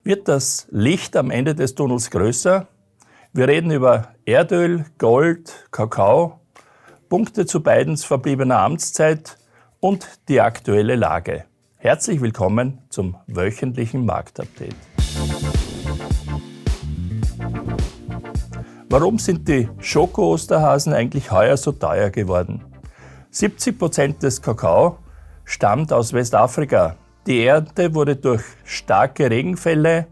Wird das Licht am Ende des Tunnels größer? Wir reden über Erdöl, Gold, Kakao, Punkte zu Bidens verbliebener Amtszeit und die aktuelle Lage. Herzlich willkommen zum wöchentlichen Marktupdate. Warum sind die Schoko-Osterhasen eigentlich heuer so teuer geworden? 70% des Kakao stammt aus Westafrika. Die Ernte wurde durch starke Regenfälle,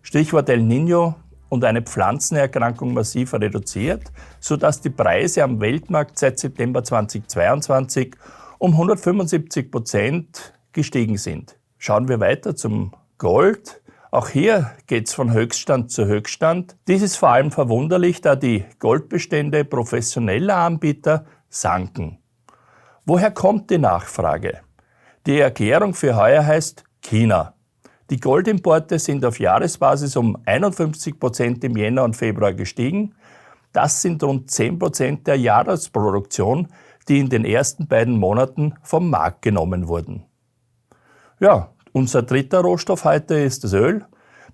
Stichwort El Niño, und eine Pflanzenerkrankung massiv reduziert, sodass die Preise am Weltmarkt seit September 2022 um 175% gestiegen sind. Schauen wir weiter zum Gold. Auch hier geht es von Höchststand zu Höchststand. Dies ist vor allem verwunderlich, da die Goldbestände professioneller Anbieter sanken. Woher kommt die Nachfrage? Die Erklärung für heuer heißt China. Die Goldimporte sind auf Jahresbasis um 51% im Jänner und Februar gestiegen. Das sind rund 10% der Jahresproduktion, die in den ersten beiden Monaten vom Markt genommen wurden. Ja, unser dritter Rohstoff heute ist das Öl.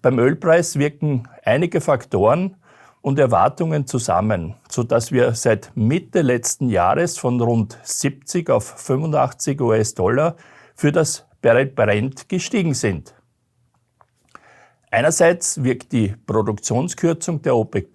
Beim Ölpreis wirken einige Faktoren und Erwartungen zusammen, sodass wir seit Mitte letzten Jahres von rund 70 auf 85 US-Dollar für das Barrel Brent gestiegen sind. Einerseits wirkt die Produktionskürzung der OPEC+,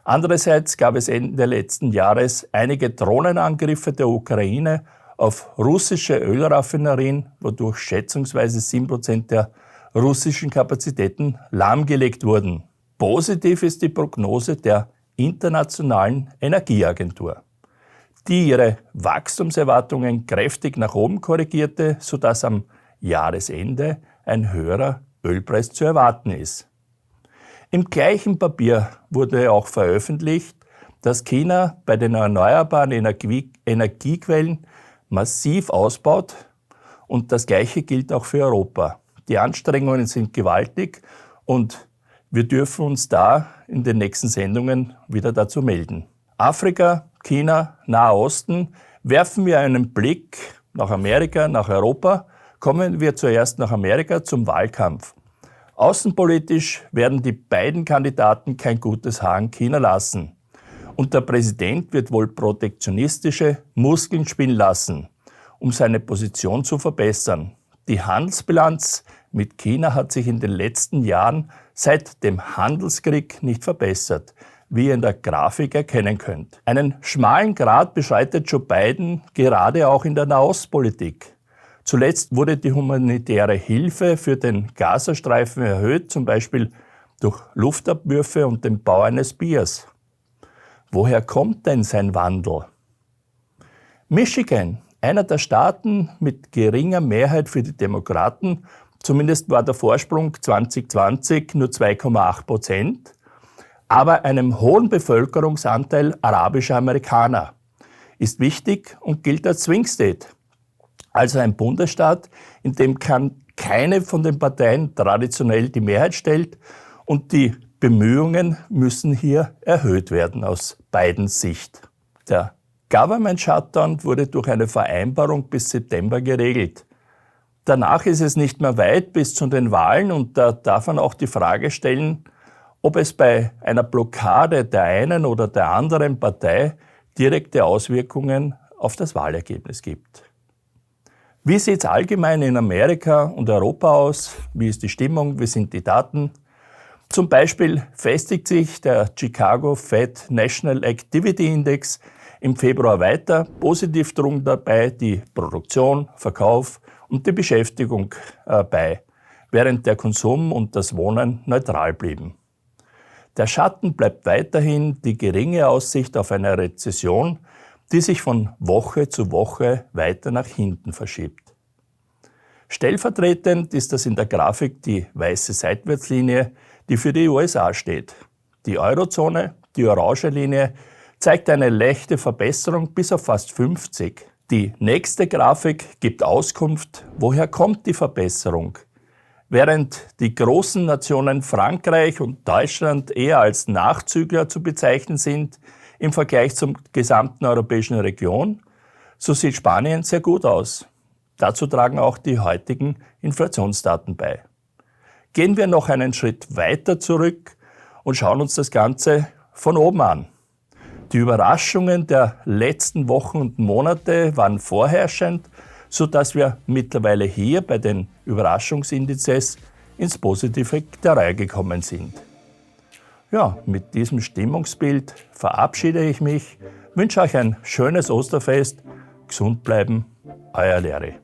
andererseits gab es Ende letzten Jahres einige Drohnenangriffe der Ukraine auf russische Ölraffinerien, wodurch schätzungsweise 7% der russischen Kapazitäten lahmgelegt wurden. Positiv ist die Prognose der Internationalen Energieagentur, die ihre Wachstumserwartungen kräftig nach oben korrigierte, sodass am Jahresende ein höherer Ölpreis zu erwarten ist. Im gleichen Papier wurde auch veröffentlicht, dass China bei den erneuerbaren Energiequellen massiv ausbaut, und das Gleiche gilt auch für Europa. Die Anstrengungen sind gewaltig und wir dürfen uns da in den nächsten Sendungen wieder dazu melden. Afrika, China, Naher Osten, werfen wir einen Blick nach Amerika, nach Europa. Kommen wir zuerst nach Amerika zum Wahlkampf. Außenpolitisch werden die beiden Kandidaten kein gutes Haar in China lassen. Und der Präsident wird wohl protektionistische Muskeln spielen lassen, um seine Position zu verbessern. Die Handelsbilanz mit China hat sich in den letzten Jahren seit dem Handelskrieg nicht verbessert, wie ihr in der Grafik erkennen könnt. Einen schmalen Grat beschreitet Joe Biden gerade auch in der Nahostpolitik. Zuletzt wurde die humanitäre Hilfe für den Gazastreifen erhöht, zum Beispiel durch Luftabwürfe und den Bau eines Piers. Woher kommt denn sein Wandel? Michigan, einer der Staaten mit geringer Mehrheit für die Demokraten, zumindest war der Vorsprung 2020 nur 2,8%, aber einem hohen Bevölkerungsanteil arabischer Amerikaner, ist wichtig und gilt als Swing State, also ein Bundesstaat, in dem keine von den Parteien traditionell die Mehrheit stellt, und die Bemühungen müssen hier erhöht werden aus Bidens Sicht. Der Government Shutdown wurde durch eine Vereinbarung bis September geregelt. Danach ist es nicht mehr weit bis zu den Wahlen, und da darf man auch die Frage stellen, ob es bei einer Blockade der einen oder der anderen Partei direkte Auswirkungen auf das Wahlergebnis gibt. Wie sieht es allgemein in Amerika und Europa aus? Wie ist die Stimmung? Wie sind die Daten? Zum Beispiel festigt sich der Chicago Fed National Activity Index im Februar weiter. Positiv trugen dabei die Produktion, Verkauf und die Beschäftigung bei, während der Konsum und das Wohnen neutral blieben. Der Schatten bleibt weiterhin die geringe Aussicht auf eine Rezession, die sich von Woche zu Woche weiter nach hinten verschiebt. Stellvertretend ist das in der Grafik die weiße Seitwärtslinie, die für die USA steht. Die Eurozone, die orange Linie, zeigt eine leichte Verbesserung bis auf fast 50. Die nächste Grafik gibt Auskunft, woher kommt die Verbesserung. Während die großen Nationen Frankreich und Deutschland eher als Nachzügler zu bezeichnen sind im Vergleich zur gesamten europäischen Region, so sieht Spanien sehr gut aus. Dazu tragen auch die heutigen Inflationsdaten bei. gehen wir noch einen Schritt weiter zurück und schauen uns das Ganze von oben an. Die Überraschungen der letzten Wochen und Monate waren vorherrschend, sodass wir mittlerweile hier bei den Überraschungsindizes ins Positive der Reihe gekommen sind. Ja, mit diesem Stimmungsbild verabschiede ich mich, wünsche euch ein schönes Osterfest, gesund bleiben, euer Larry.